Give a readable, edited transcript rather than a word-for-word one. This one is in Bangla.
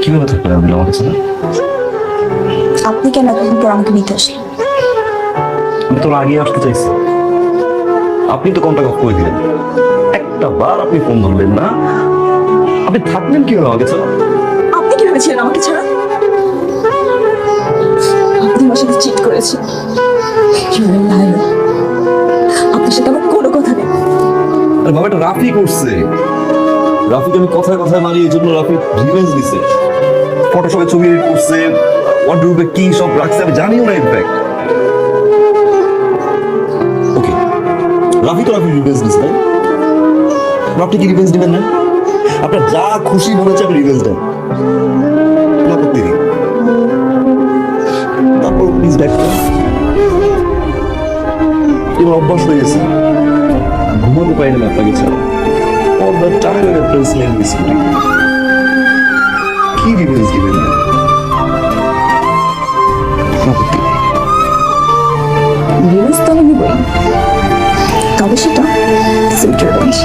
কিভাবে থাকতে পারবেন আমার কাছে না? আপনি কেন এতদিন পর আমাকে নিতে আসলেন? আমি তোর আগে আসতে চাইছি, আপনি তো কন্টাক্ট অফ করে দিলেন। একটা বার আপনি ফোন ধরলেন না, আপনি থাকলেন কিভাবে আমার কাছে? আপনি কি ভেবেছিলেন আমাকে ছাড়া? আপনি আমার সাথে চিট করেছেন। আপনার সাথে আমার কোনো কথা নেই। আরে বাবা, এটা রাফি করছে। রাফিকে আমি কথায় কথায় মারি, এই জন্য রাফি রিভেঞ্জ দিছে। ফটোশপে ছবি এডিট করছে, ওয়ার্ডরোবে কি সব রাখছে আমি জানিও না ইনফ্যাক্ট। ওকে, রাফি তো রাফি রিভেঞ্জ দিছে, তাই? আপনি কি রিভেঞ্জ দিবেন না? আপনার যা খুশি মনে হচ্ছে আপনি রিভেঞ্জ দেন, কোনো আপত্তি নেই। তারপর প্লিজ ব্যাক এবার অভ্যাস হয়ে গেছে, ঘুমাতে পারি না আপনাকে ছাড়া। All the time I'm a personal mystery. কি রিভেঞ্জ দিবেন না? রিভেঞ্জ তো আমি নিবই, তবে সেটা সুইট রিভেঞ্জ।